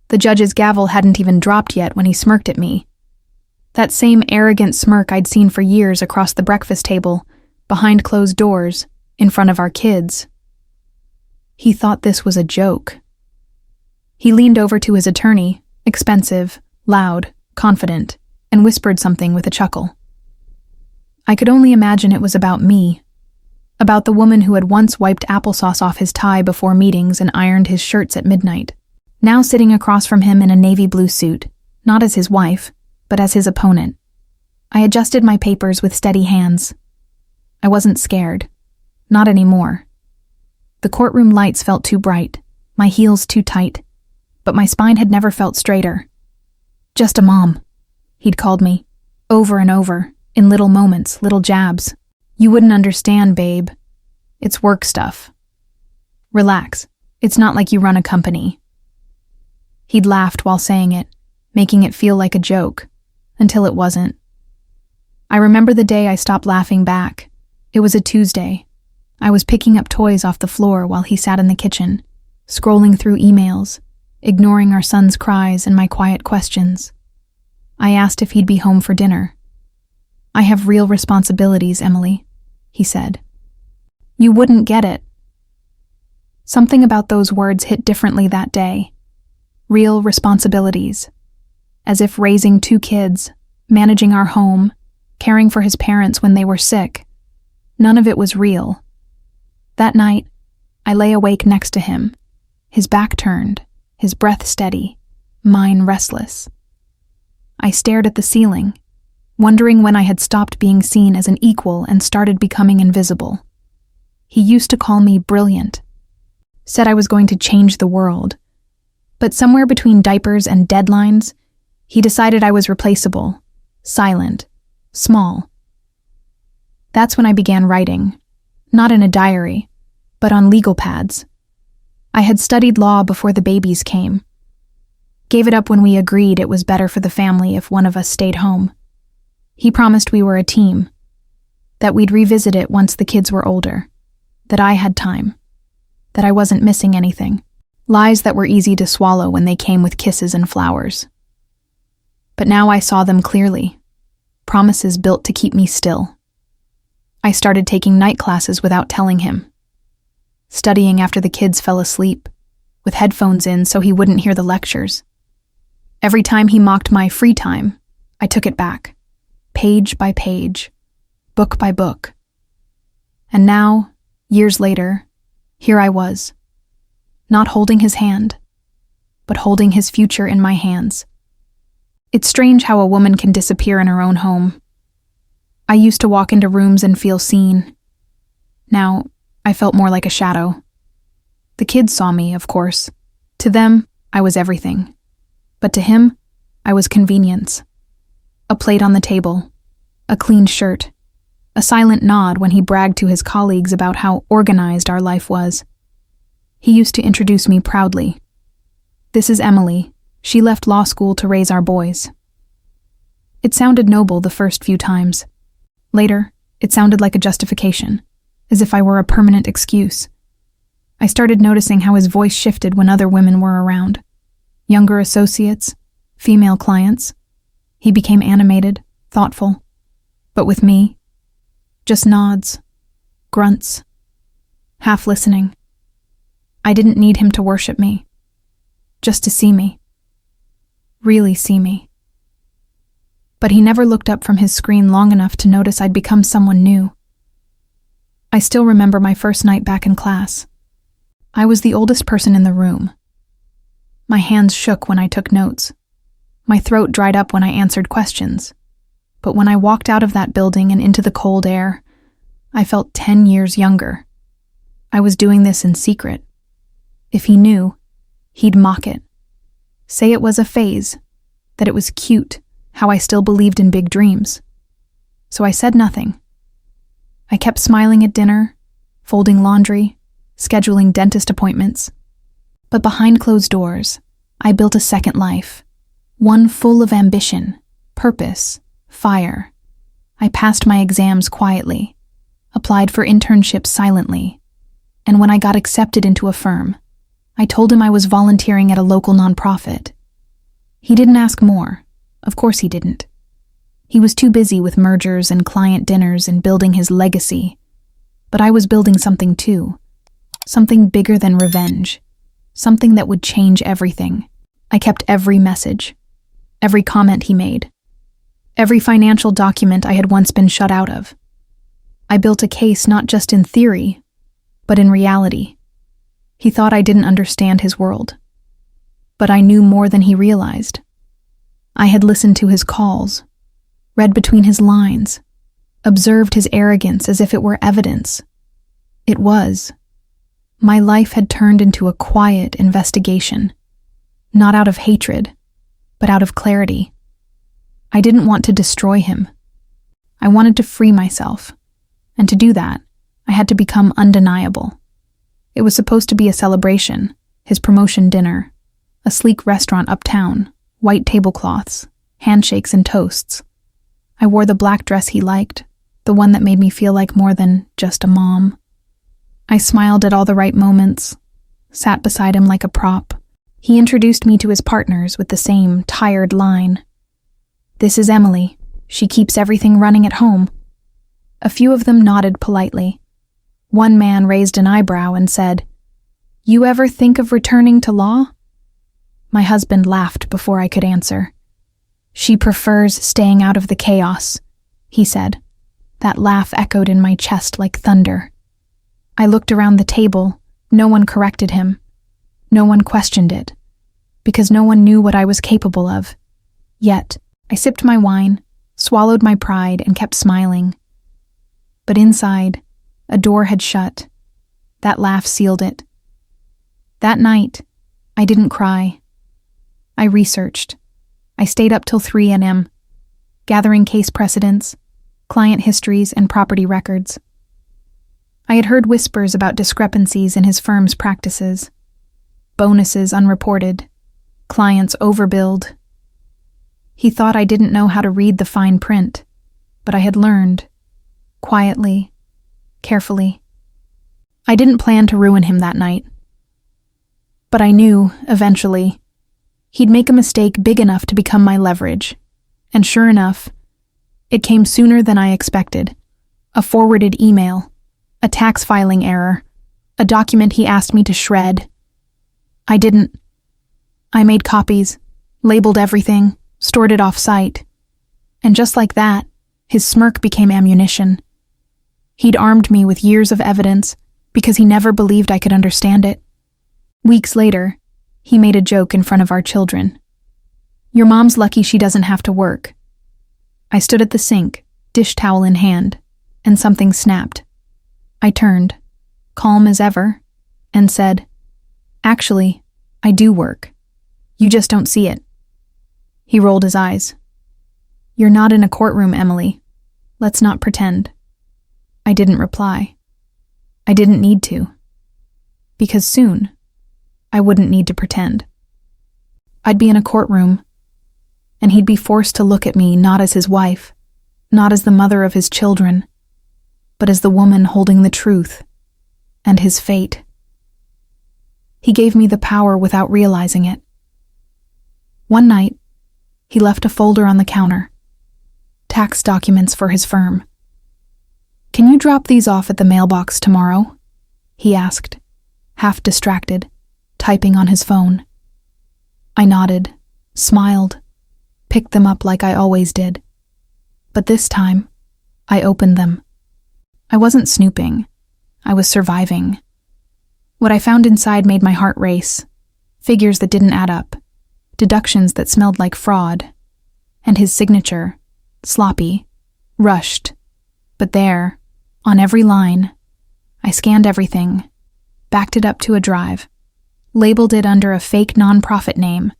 The judge's gavel hadn't even dropped yet when he smirked at me. That same arrogant smirk I'd seen for years across the breakfast table, behind closed doors, in front of our kids. He thought this was a joke. He leaned over to his attorney, expensive, loud, confident, and whispered something with a chuckle. I could only imagine it was about me, about the woman who had once wiped applesauce off his tie before meetings and ironed his shirts at midnight, now sitting across from him in a navy blue suit, not as his wife, but as his opponent. I adjusted my papers with steady hands. I wasn't scared. Not anymore. The courtroom lights felt too bright, my heels too tight, but my spine had never felt straighter. Just a mom, he'd called me, over and over, in little moments, little jabs. You wouldn't understand, babe. It's work stuff. Relax. It's not like you run a company. He'd laughed while saying it, making it feel like a joke, until it wasn't. I remember the day I stopped laughing back. It was a Tuesday. I was picking up toys off the floor while he sat in the kitchen, scrolling through emails, ignoring our son's cries and my quiet questions. I asked if he'd be home for dinner. I have real responsibilities, Emily, he said. You wouldn't get it. Something about those words hit differently that day. Real responsibilities. As if raising 2 kids, managing our home, caring for his parents when they were sick. None of it was real. That night, I lay awake next to him, his back turned, his breath steady, mine restless. I stared at the ceiling, wondering when I had stopped being seen as an equal and started becoming invisible. He used to call me brilliant, said I was going to change the world, but somewhere between diapers and deadlines, he decided I was replaceable, silent, small. That's when I began writing, not in a diary, but on legal pads. I had studied law before the babies came. Gave it up when we agreed it was better for the family if one of us stayed home. He promised we were a team, that we'd revisit it once the kids were older, that I had time, that I wasn't missing anything. Lies that were easy to swallow when they came with kisses and flowers. But now I saw them clearly, promises built to keep me still. I started taking night classes without telling him, studying after the kids fell asleep, with headphones in so he wouldn't hear the lectures. Every time he mocked my free time, I took it back, page by page, book by book. And now, years later, here I was, not holding his hand, but holding his future in my hands. It's strange how a woman can disappear in her own home. I used to walk into rooms and feel seen. Now, I felt more like a shadow. The kids saw me, of course. To them, I was everything. But to him, I was convenience. A plate on the table, a cleaned shirt, a silent nod when he bragged to his colleagues about how organized our life was. He used to introduce me proudly. This is Emily. She left law school to raise our boys. It sounded noble the first few times. Later, it sounded like a justification, as if I were a permanent excuse. I started noticing how his voice shifted when other women were around. Younger associates, female clients. He became animated, thoughtful. But with me, just nods, grunts, half listening. I didn't need him to worship me, just to see me. Really see me. But he never looked up from his screen long enough to notice I'd become someone new. I still remember my first night back in class. I was the oldest person in the room. My hands shook when I took notes. My throat dried up when I answered questions. But when I walked out of that building and into the cold air, I felt 10 years younger. I was doing this in secret. If he knew, he'd mock it. Say it was a phase, that it was cute, how I still believed in big dreams. So I said nothing. I kept smiling at dinner, folding laundry, scheduling dentist appointments. But behind closed doors, I built a second life, one full of ambition, purpose, fire. I passed my exams quietly, applied for internships silently, and when I got accepted into a firm, I told him I was volunteering at a local nonprofit, He didn't ask more. Of course he didn't. He was too busy with mergers and client dinners and building his legacy. But I was building something too. Something bigger than revenge. Something that would change everything. I kept every message. Every comment he made. Every financial document I had once been shut out of. I built a case not just in theory, but in reality. He thought I didn't understand his world. But I knew more than he realized. I had listened to his calls, read between his lines, observed his arrogance as if it were evidence. It was. My life had turned into a quiet investigation, not out of hatred, but out of clarity. I didn't want to destroy him. I wanted to free myself, and to do that, I had to become undeniable. It was supposed to be a celebration, his promotion dinner, a sleek restaurant uptown, white tablecloths, handshakes and toasts. I wore the black dress he liked, the one that made me feel like more than just a mom. I smiled at all the right moments, sat beside him like a prop. He introduced me to his partners with the same tired line. "This is Emily. She keeps everything running at home." A few of them nodded politely. One man raised an eyebrow and said, "You ever think of returning to law?" My husband laughed before I could answer. "She prefers staying out of the chaos," he said. That laugh echoed in my chest like thunder. I looked around the table. No one corrected him. No one questioned it, because no one knew what I was capable of. Yet, I sipped my wine, swallowed my pride, and kept smiling. But inside, a door had shut. That laugh sealed it. That night, I didn't cry. I researched. I stayed up till 3 a.m., gathering case precedents, client histories, and property records. I had heard whispers about discrepancies in his firm's practices. Bonuses unreported, clients overbilled. He thought I didn't know how to read the fine print, but I had learned, quietly, carefully. I didn't plan to ruin him that night. But I knew, eventually, he'd make a mistake big enough to become my leverage. And sure enough, it came sooner than I expected. A forwarded email, a tax filing error, a document he asked me to shred. I didn't. I made copies, labeled everything, stored it off-site. And just like that, his smirk became ammunition. He'd armed me with years of evidence because he never believed I could understand it. Weeks later, he made a joke in front of our children. "Your mom's lucky she doesn't have to work." I stood at the sink, dish towel in hand, and something snapped. I turned, calm as ever, and said, "Actually, I do work. You just don't see it." He rolled his eyes. "You're not in a courtroom, Emily. Let's not pretend." I didn't reply. I didn't need to. Because soon, I wouldn't need to pretend. I'd be in a courtroom, and he'd be forced to look at me not as his wife, not as the mother of his children, but as the woman holding the truth and his fate. He gave me the power without realizing it. One night, he left a folder on the counter. Tax documents for his firm. "Can you drop these off at the mailbox tomorrow?" he asked, half distracted, typing on his phone. I nodded, smiled, picked them up like I always did. But this time, I opened them. I wasn't snooping. I was surviving. What I found inside made my heart race. Figures that didn't add up. Deductions that smelled like fraud. And his signature, sloppy, rushed. But there, on every line, I scanned everything, backed it up to a drive, labeled it under a fake nonprofit name,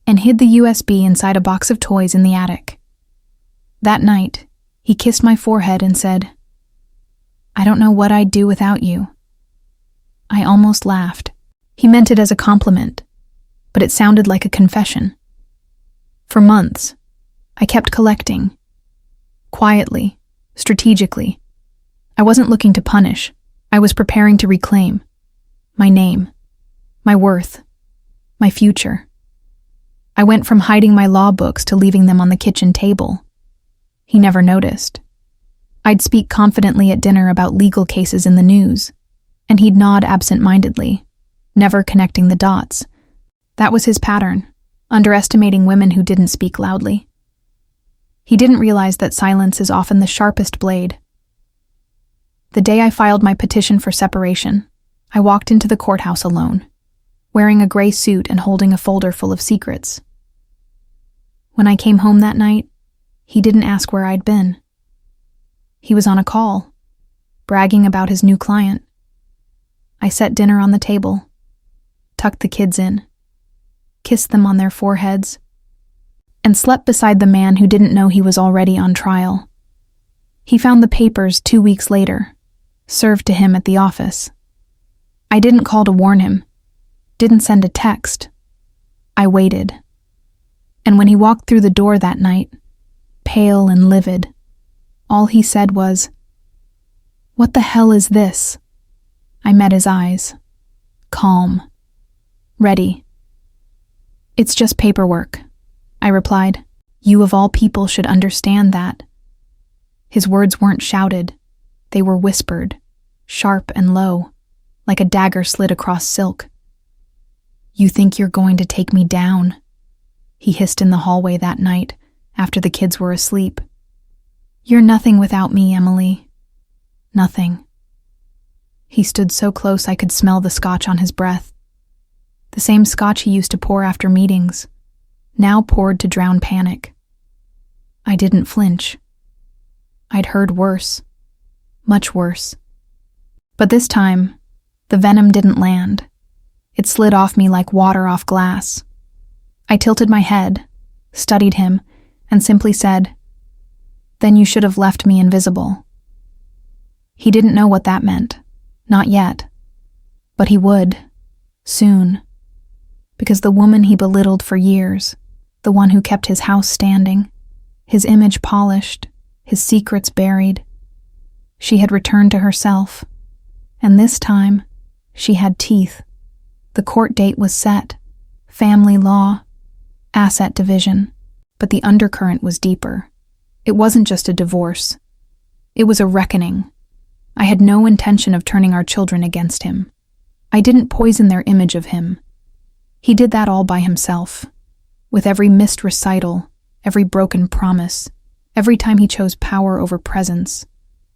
and hid the USB inside a box of toys in the attic. That night, he kissed my forehead and said, "I don't know what I'd do without you." I almost laughed. He meant it as a compliment, but it sounded like a confession. For months, I kept collecting. Quietly, strategically. I wasn't looking to punish. I was preparing to reclaim. My name. My worth. My future. I went from hiding my law books to leaving them on the kitchen table. He never noticed. I'd speak confidently at dinner about legal cases in the news, and he'd nod absent-mindedly, never connecting the dots. That was his pattern, underestimating women who didn't speak loudly. He didn't realize that silence is often the sharpest blade. The day I filed my petition for separation, I walked into the courthouse alone, wearing a gray suit and holding a folder full of secrets. When I came home that night, he didn't ask where I'd been. He was on a call, bragging about his new client. I set dinner on the table, tucked the kids in, kissed them on their foreheads, and slept beside the man who didn't know he was already on trial. He found the papers 2 weeks later, served to him at the office. I didn't call to warn him, didn't send a text. I waited. And when he walked through the door that night, pale and livid, all he said was, "What the hell is this?" I met his eyes. Calm. Ready. "It's just paperwork," I replied. "You of all people should understand that." His words weren't shouted. They were whispered, sharp and low, like a dagger slid across silk. "You think you're going to take me down?" he hissed in the hallway that night, after the kids were asleep. "You're nothing without me, Emily. Nothing." He stood so close I could smell the scotch on his breath. The same scotch he used to pour after meetings, now poured to drown panic. I didn't flinch. I'd heard worse, much worse. But this time, the venom didn't land. It slid off me like water off glass. I tilted my head, studied him, and simply said, "Then you should have left me invisible." He didn't know what that meant. Not yet. But he would. Soon. Because the woman he belittled for years, the one who kept his house standing, his image polished, his secrets buried, she had returned to herself. And this time, she had teeth. The court date was set. Family law. Asset division. But the undercurrent was deeper. It wasn't just a divorce. It was a reckoning. I had no intention of turning our children against him. I didn't poison their image of him. He did that all by himself. With every missed recital, every broken promise, every time he chose power over presence.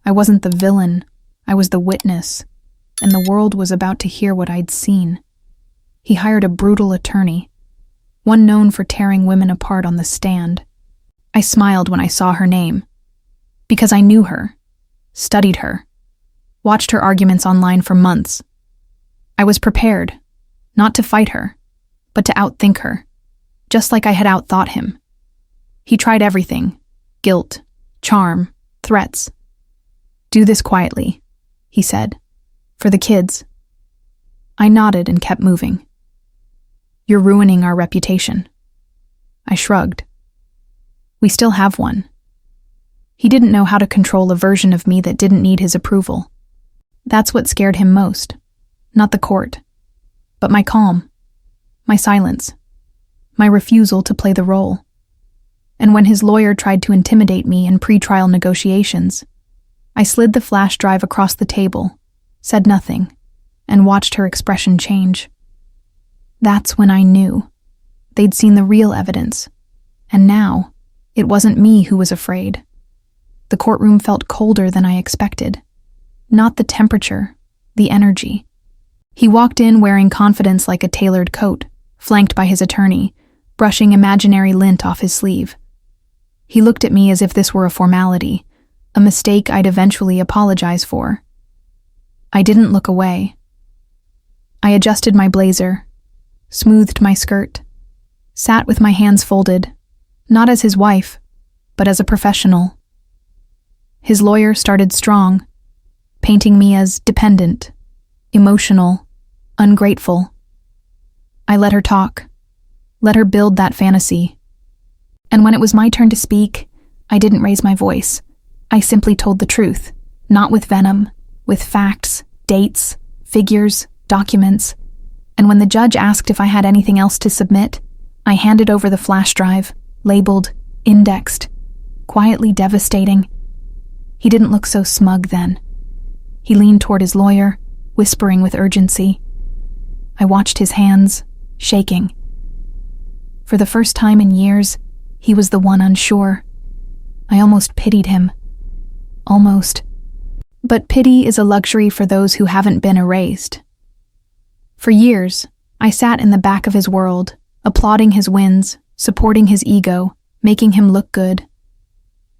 I wasn't the villain, I was the witness, and the world was about to hear what I'd seen. He hired a brutal attorney, one known for tearing women apart on the stand. I smiled when I saw her name, because I knew her, studied her, watched her arguments online for months. I was prepared, not to fight her, but to outthink her, just like I had outthought him. He tried everything: guilt, charm, threats. "Do this quietly," he said, "for the kids." I nodded and kept moving. "You're ruining our reputation." I shrugged. "We still have one." He didn't know how to control a version of me that didn't need his approval. That's what scared him most. Not the court, but my calm, my silence, my refusal to play the role. And when his lawyer tried to intimidate me in pretrial negotiations, I slid the flash drive across the table, said nothing, and watched her expression change. That's when I knew. They'd seen the real evidence, and now it wasn't me who was afraid. The courtroom felt colder than I expected. Not the temperature, the energy. He walked in wearing confidence like a tailored coat, flanked by his attorney, brushing imaginary lint off his sleeve. He looked at me as if this were a formality, a mistake I'd eventually apologize for. I didn't look away. I adjusted my blazer, smoothed my skirt, sat with my hands folded, not as his wife, but as a professional. His lawyer started strong, painting me as dependent, emotional, ungrateful. I let her talk, let her build that fantasy. And when it was my turn to speak, I didn't raise my voice. I simply told the truth, not with venom, with facts, dates, figures, documents. And when the judge asked if I had anything else to submit, I handed over the flash drive, labeled, indexed, quietly devastating. He didn't look so smug then. He leaned toward his lawyer, whispering with urgency. I watched his hands, shaking. For the first time in years, he was the one unsure. I almost pitied him. Almost. But pity is a luxury for those who haven't been erased. For years, I sat in the back of his world, applauding his wins, supporting his ego, making him look good.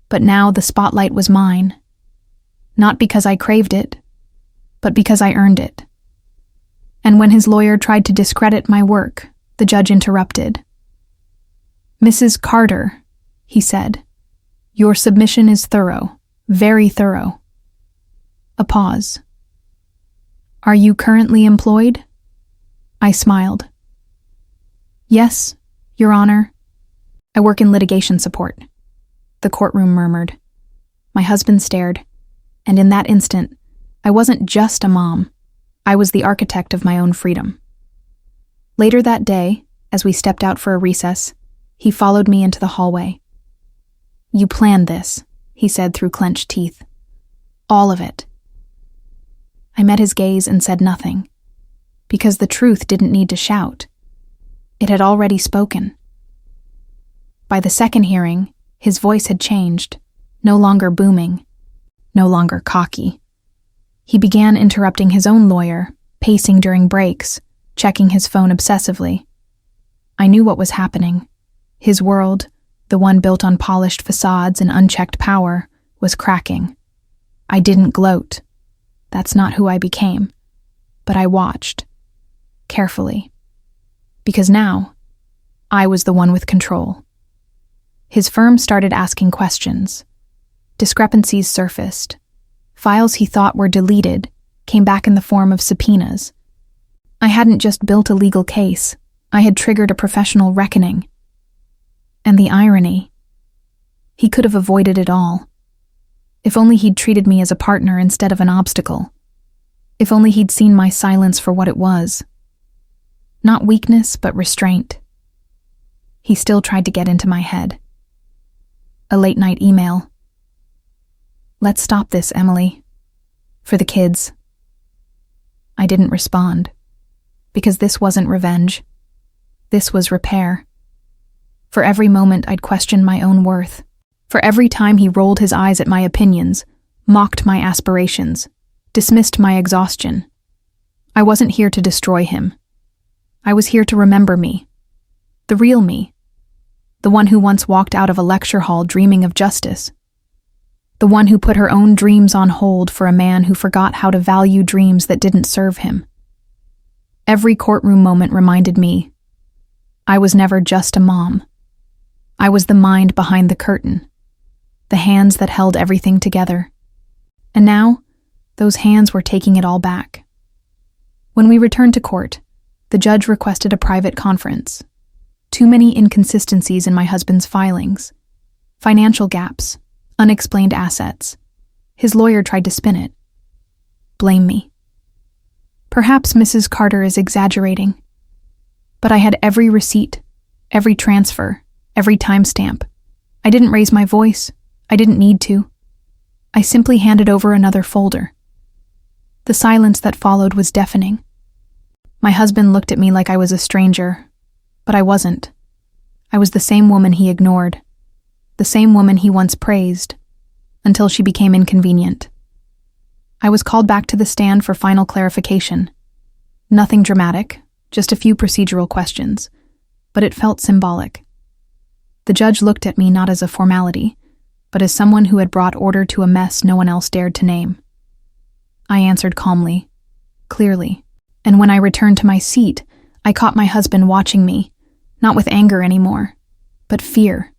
But now the spotlight was mine. Not because I craved it, but because I earned it. And when his lawyer tried to discredit my work, the judge interrupted. "Mrs. Carter," he said, "your submission is thorough, very thorough." A pause. "Are you currently employed?" I smiled. "Yes, Your Honor. I work in litigation support," the courtroom murmured. My husband stared, and in that instant, I wasn't just a mom. I was the architect of my own freedom. Later that day, as we stepped out for a recess, he followed me into the hallway. "You planned this," he said through clenched teeth. "All of it." I met his gaze and said nothing, because the truth didn't need to shout. It had already spoken. By the second hearing, his voice had changed, no longer booming, no longer cocky. He began interrupting his own lawyer, pacing during breaks, checking his phone obsessively. I knew what was happening. His world, the one built on polished facades and unchecked power, was cracking. I didn't gloat. That's not who I became. But I watched. Carefully. Because now, I was the one with control. His firm started asking questions. Discrepancies surfaced. Files he thought were deleted came back in the form of subpoenas. I hadn't just built a legal case. I had triggered a professional reckoning. And the irony. He could have avoided it all. If only he'd treated me as a partner instead of an obstacle. If only he'd seen my silence for what it was. Not weakness, but restraint. He still tried to get into my head. A late-night email. "Let's stop this, Emily. For the kids." I didn't respond, because this wasn't revenge. This was repair. For every moment I'd questioned my own worth. For every time he rolled his eyes at my opinions, mocked my aspirations, dismissed my exhaustion. I wasn't here to destroy him. I was here to remember me. The real me. The one who once walked out of a lecture hall dreaming of justice. The one who put her own dreams on hold for a man who forgot how to value dreams that didn't serve him. Every courtroom moment reminded me, I was never just a mom. I was the mind behind the curtain, the hands that held everything together. And now, those hands were taking it all back. When we returned to court, the judge requested a private conference. Too many inconsistencies in my husband's filings. Financial gaps. Unexplained assets. His lawyer tried to spin it. Blame me. Perhaps Mrs. Carter is exaggerating. But I had every receipt, every transfer, every timestamp. I didn't raise my voice. I didn't need to. I simply handed over another folder. The silence that followed was deafening. My husband looked at me like I was a stranger, but I wasn't. I was the same woman he ignored. The same woman he once praised, until she became inconvenient. I was called back to the stand for final clarification. Nothing dramatic, just a few procedural questions, but it felt symbolic. The judge looked at me not as a formality, but as someone who had brought order to a mess no one else dared to name. I answered calmly, clearly, and when I returned to my seat, I caught my husband watching me, not with anger anymore, but fear.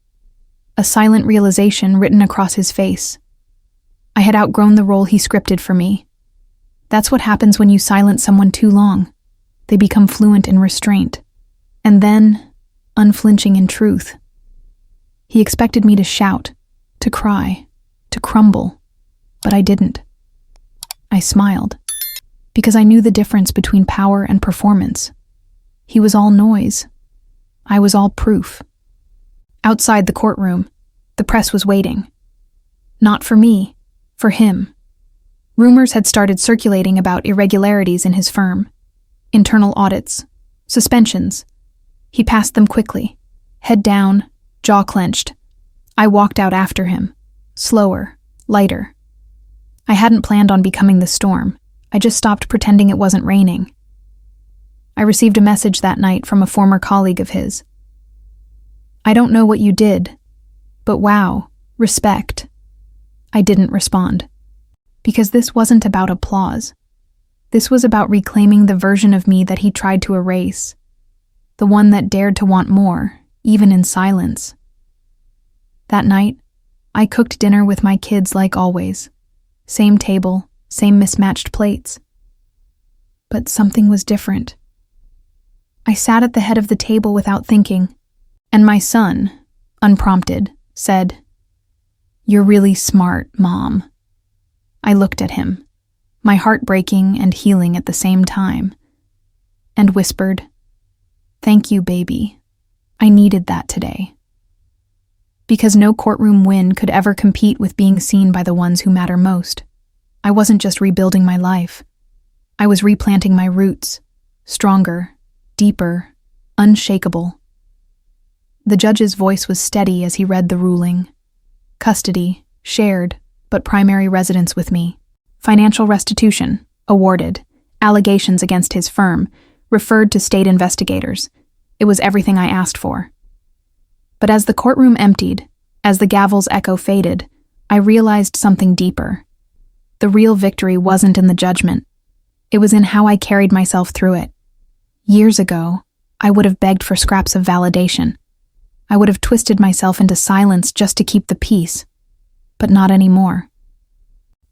A silent realization written across his face. I had outgrown the role he scripted for me. That's what happens when you silence someone too long. They become fluent in restraint, and then unflinching in truth. He expected me to shout, to cry, to crumble, but I didn't. I smiled, because I knew the difference between power and performance. He was all noise. I was all proof. Outside the courtroom, the press was waiting. Not for me, for him. Rumors had started circulating about irregularities in his firm. Internal audits, suspensions. He passed them quickly, head down, jaw clenched. I walked out after him, slower, lighter. I hadn't planned on becoming the storm. I just stopped pretending it wasn't raining. I received a message that night from a former colleague of his. I don't know what you did, but wow, respect. I didn't respond. Because this wasn't about applause. This was about reclaiming the version of me that he tried to erase. The one that dared to want more, even in silence. That night, I cooked dinner with my kids like always. Same table, same mismatched plates. But something was different. I sat at the head of the table without thinking, and my son, unprompted, said, "You're really smart, Mom." I looked at him, my heart breaking and healing at the same time, and whispered, "Thank you, baby. I needed that today." Because no courtroom win could ever compete with being seen by the ones who matter most. I wasn't just rebuilding my life. I was replanting my roots, stronger, deeper, unshakable. The judge's voice was steady as he read the ruling. Custody, shared, but primary residence with me. Financial restitution, awarded. Allegations against his firm, referred to state investigators. It was everything I asked for. But as the courtroom emptied, as the gavel's echo faded, I realized something deeper. The real victory wasn't in the judgment. It was in how I carried myself through it. Years ago, I would have begged for scraps of validation. I would have twisted myself into silence just to keep the peace. But not anymore.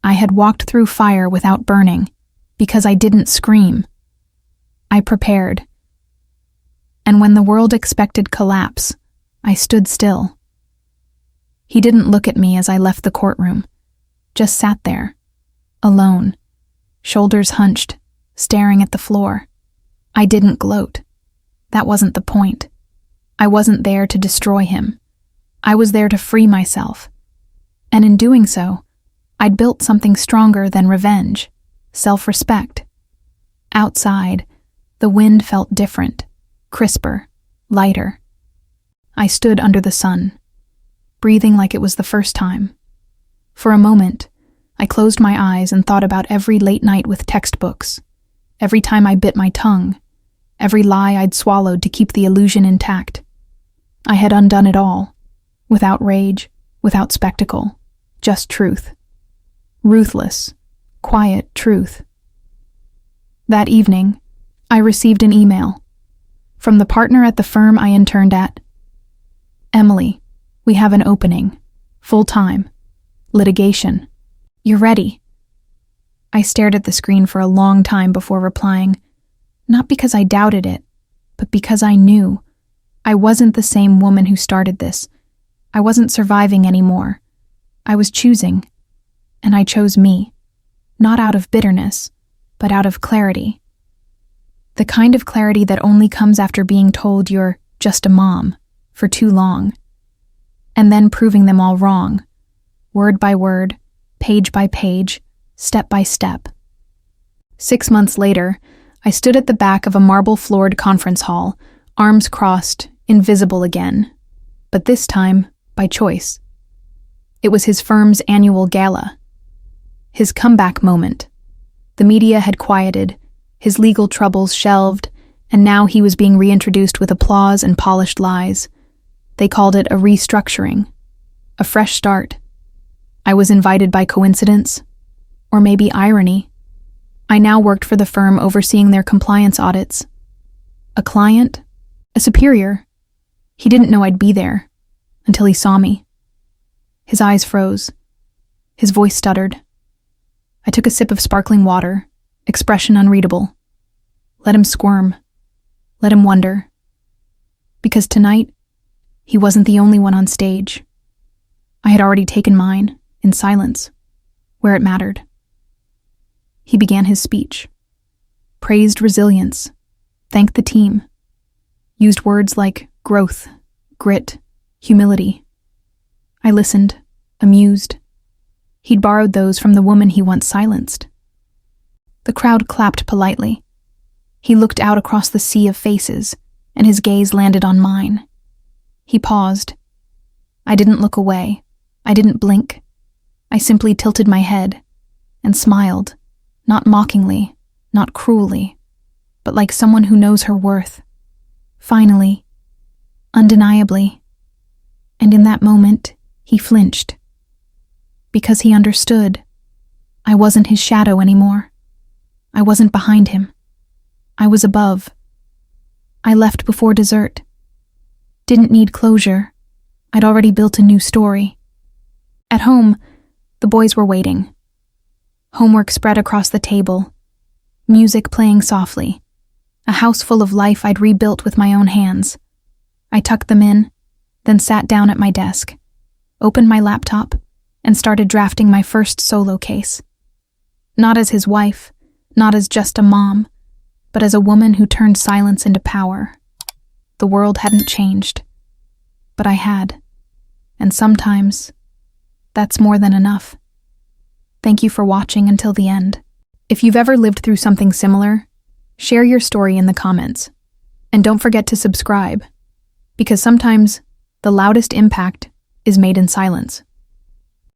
I had walked through fire without burning, because I didn't scream. I prepared. And when the world expected collapse, I stood still. He didn't look at me as I left the courtroom, just sat there, alone, shoulders hunched, staring at the floor. I didn't gloat. That wasn't the point. I wasn't there to destroy him. I was there to free myself. And in doing so, I'd built something stronger than revenge, self-respect. Outside, the wind felt different, crisper, lighter. I stood under the sun, breathing like it was the first time. For a moment, I closed my eyes and thought about every late night with textbooks, every time I bit my tongue, every lie I'd swallowed to keep the illusion intact. I had undone it all, without rage, without spectacle, just truth. Ruthless, quiet truth. That evening, I received an email from the partner at the firm I interned at. "Emily, we have an opening. Full-time. Litigation. You're ready." I stared at the screen for a long time before replying, not because I doubted it, but because I knew. I wasn't the same woman who started this. I wasn't surviving anymore. I was choosing. And I chose me. Not out of bitterness, but out of clarity. The kind of clarity that only comes after being told you're just a mom for too long. And then proving them all wrong. Word by word, page by page, step by step. 6 months later, I stood at the back of a marble-floored conference hall, arms crossed, invisible again. But this time, by choice. It was his firm's annual gala. His comeback moment. The media had quieted, his legal troubles shelved, and now he was being reintroduced with applause and polished lies. They called it a restructuring, a fresh start. I was invited by coincidence, or maybe irony. I now worked for the firm overseeing their compliance audits. A client? A superior? He didn't know I'd be there, until he saw me. His eyes froze. His voice stuttered. I took a sip of sparkling water, expression unreadable. Let him squirm. Let him wonder. Because tonight, he wasn't the only one on stage. I had already taken mine, in silence, where it mattered. He began his speech. Praised resilience. Thanked the team. Used words like growth, grit, humility. I listened, amused. He'd borrowed those from the woman he once silenced. The crowd clapped politely. He looked out across the sea of faces, and his gaze landed on mine. He paused. I didn't look away. I didn't blink. I simply tilted my head and smiled, not mockingly, not cruelly, but like someone who knows her worth. Finally, undeniably. And in that moment, he flinched. Because he understood. I wasn't his shadow anymore. I wasn't behind him. I was above. I left before dessert. Didn't need closure. I'd already built a new story. At home, the boys were waiting. Homework spread across the table. Music playing softly. A house full of life I'd rebuilt with my own hands. I tucked them in, then sat down at my desk, opened my laptop, and started drafting my first solo case. Not as his wife, not as just a mom, but as a woman who turned silence into power. The world hadn't changed, but I had. And sometimes, that's more than enough. Thank you for watching until the end. If you've ever lived through something similar, share your story in the comments. And don't forget to subscribe, because sometimes the loudest impact is made in silence.